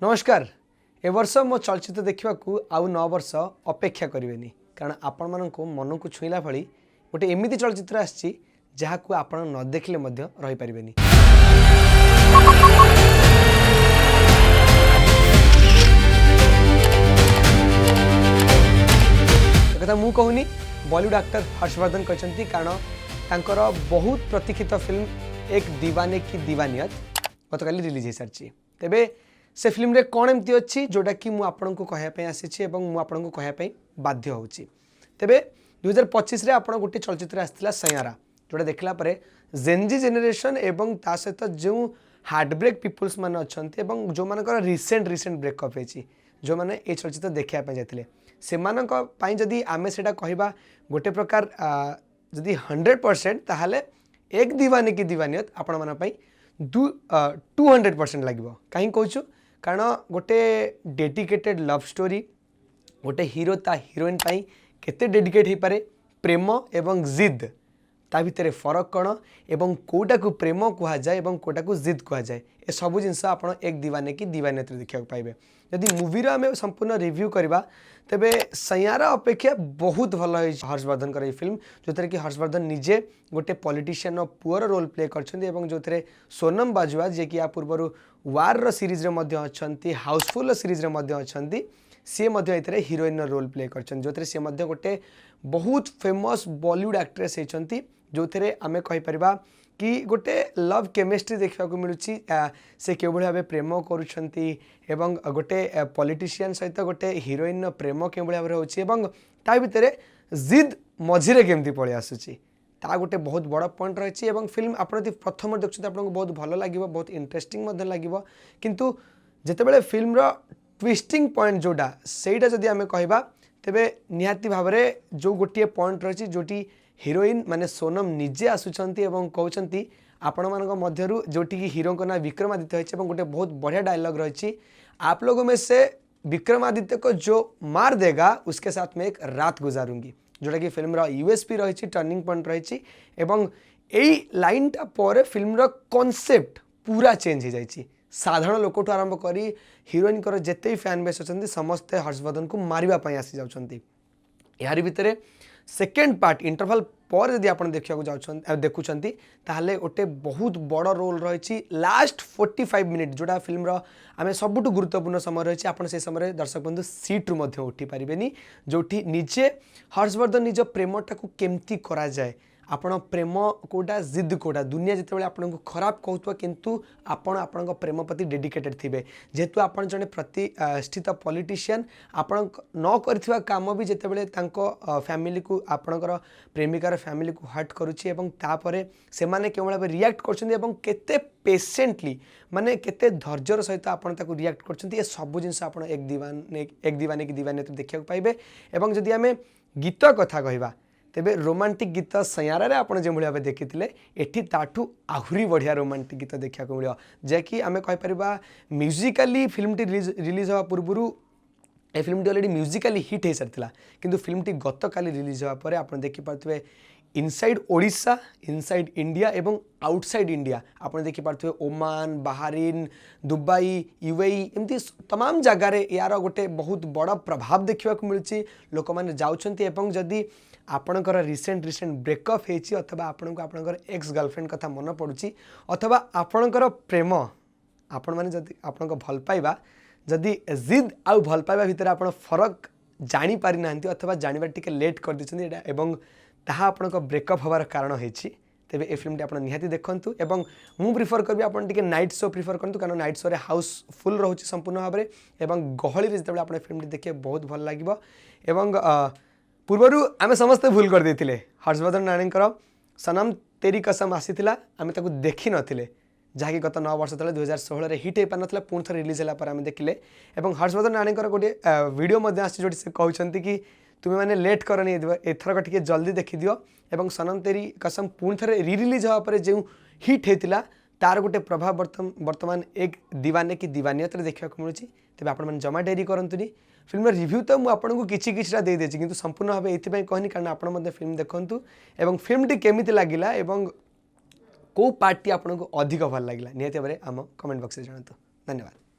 नमस्कार ए वर्ष मो चलचित्र देखा आउ 9 वर्ष अपेक्षा करेनि कारण आपण मन को मन को छुईला भली गोटे एमती चलचित्र आसी जहाँ को आपण न देखले मध्य रही पारिबेनी। कथा मु कहूनी बॉलीवुड एक्टर हर्षवर्धन कहते कारण तांकर बहुत प्रतीक्षित फिल्म एक दीवाने की दीवानियत गतकाली रिलीज हो सारी तेबे से फिल्म रे कौन एमती अच्छी जोटा कि मुझे आपन को कहवाई आसी मुझे कहवाई बाध्य होची। तेबे 2025 रे आपण गोटे चलचित्र आसला सयारा जोटा देखला परे जेनजी जेनेरेशन एवं ता सहित जो हार्ट ब्रेक पीपुल्स मान अच्छे एवं जो मानकर रिसेंट ब्रेकअप होची जो माने ए चलचित्र देखा जाते से जदि आमे सेटा कहबा गोटे प्रकार जदि 100% ताहाले एक दीवाने की दीवानियत आपण मन पई 200% लगे कहीं कहूँ कारण गोटे डेडिकेटेड लव स्टोरी गोटे हीरो ता हीरोइन पाई केते डेडिकेट हो पारे प्रेम एवं जिद ता भितर फरक कौन एवं कोटा को प्रेम कह जाए और कोटा को जिद कह जाए ए सबू जिनस आप एक दीवाने की दीवानियत देखा पाइबे। यदि मूवीर आम संपूर्ण रिव्यू करवा तेबे सयारा अपेक्षा बहुत भल हर्षवर्धन कर फिल्म जो थे कि हर्षवर्धन निजे गोटे पॉलिटिशियन पुअर रोल प्ले कर जो थे सोनम बाजुआ जे कि या पूर्व वार सीरीज अच्छा हाउसफुल सीरीज अच्छा सी हीरोइन रोल प्ले कर जो थे सी गोटे बहुत फेमस बॉलीवुड एक्ट्रेस होती जो थे आम कहीपर कि गोटे लव केमिस्ट्री देखा मिलूँ से के भाव प्रेम करुँच गोटे पॉलिटिशियन सहित गोटे हीरोइन प्रेम के भाव होता भितर जिद मझीरे केमती पलि आसूची ता गोटे बहुत बड़ पॉइंट रही है। फिल्म आप प्रथम देखते आपको बहुत भल लगे बहुत इंटरेस्टिंग लगे किंतु जितेबाला फिल्म ट्विस्टिंग पॉइंट जोड़ा सेटा जदि आम कहवा तेबे निहाती भाव में जो गोटे पॉइंट रही जोटी हीरोइन माने सोनम निजे आसुचंती एवं कहते आपण मान मध्यरु जोटी की हीरो का ना विक्रमादित्य है गोटे बहुत बढ़िया डायलॉग रही आप लोगों में से विक्रमादित्य को जो मार देगा उसके साथ में एक रात गुजारूंगी जोटा कि फिल्म यूएसपी रही टर्निंग पॉइंट रही एवं यही लाइनटा पर फिल्म कॉन्सेप्ट पूरा चेंज हो जाए साधारण लोक आरंभ कर हीरोइन को जिते फैन बेस अच्छा समस्ते हर्षवर्धन को मारवाई आसी जाती यार भितर सेकेंड पार्ट इंटरवल पर यदि आप देखा देखुंत ताहले गोटे बहुत बड़ रोल रही लास्ट 45 मिनिट जोड़ा फिल्म आम सबुठ गुरुत्वपूर्ण समय रही आप समय दर्शक बंधु सीट्रु उठी पारे जो निजे हर्षवर्धन निज प्रेमटा को केमती करा जाए आपण प्रेम कोटा जिद कोटा दुनिया जिते आपन को खराब कहूँ किंतु आपण आपण प्रेम प्रति डेडिकेटेड थिबे जेहेतु आपन जने प्रतिष्ठित पॉलिटिशियन आपण न करथिबा काम भी जिते फैमिली को आपणकर प्रेमिकार फैमिली को हर्ट करुच्ची एवं तापरे से माने केवल भाव रिएक्ट करछन्ती केते पेशेंटली माने केते धैर्यर सहित आपन ताको रिएक्ट करछन्ती ये सब जिनस आपन एक दीवाने की दीवानियत देखा पाइबे। एवं जदि आमे गीत कथा कहबा तेबे रोमांटिक गीत सयारा रे आपण जो भाव देखी एठी ताठू आहुरी बढ़िया रोमांटिक गीत देखा मिले जैकि आम कहीपर म्यूजिकाली फिल्म रिलीज हवा पूर्व ए फिल्म ऑलरेडी म्यूजिकाली हिट हो सारी किंतु फिल्म गत काली रिलीज हवा पर आप देखिपे इनसाइड ओडिशा इनसाइड इंडिया एवं आउटसाइड इंडिया आप देखिपे ओमान बाहरीन दुबई यूएई एमती तमाम जगार यार गोटे बहुत बड़ प्रभाव देखा मिलूँ लोक मैंने जाऊँगी जदि आपणकर रिसेंट ब्रेकअप होती अथवा आपण को आपणकर एक्स गर्लफ्रेंड कथा मन पड़ुची अथवा आपणकर प्रेम आपण मैंने जदि आपण भल पाइबा जदि जिद आउ भल पाइबा भितर आप फरक जानी पारि ना अथवा जानवर टिके लेट कर देछन्ती एवं ताहा आपणक ब्रेकअप हबार कारण होइछि तेबे ए फिल्म आपण निहाती देखंतु एवं मु प्रिफर करबी आपण टिके नाइट शो प्रिफर करंतु कारण नाइट शो रे हाउसफुल रहउछि संपूर्ण भाव में एवं गहली रे जतबे आपण फिल्म देखिए बहुत भल लागिबो। एवं पूर्वर आम समस्ते भूल कर देथिले हर्षवर्धन नानीकर सनम तेरी कसम आसीथिला आम ताकू देखि नथिले जहाँकि गत 9 वर्ष तले 2016 रे हिट हो पार नथिला पुणी थरे रिलीज होला पर आम देखिले एवं हर्षवर्धन नानीकर गोटे वीडियो मध्ये आसी जोटी से कहउछंती कि तुम्हें मैंने लेट करनी एथरक टिके जल्दी देखी दियो एवं सनम तेरी कसम पुणी थरे री रिलीज हवा पर जो हिट होता तार गोटे प्रभाव वर्तमान एक दीवाने की दीवानियत देखा मिलूँ तेज आप जमा डेरी करतुनी फिल्म रिव्यू तो मुझे किछिटा दे देछि किंतु संपूर्ण भाव ये कहनी कारण आप फिल्म देखंतु एवं फिल्मटी केमिति लागिला एवं को पार्टी आपको अधिक भल लगे निहाती भाव में आम कमेंट बॉक्स में जनातु। धन्यवाद।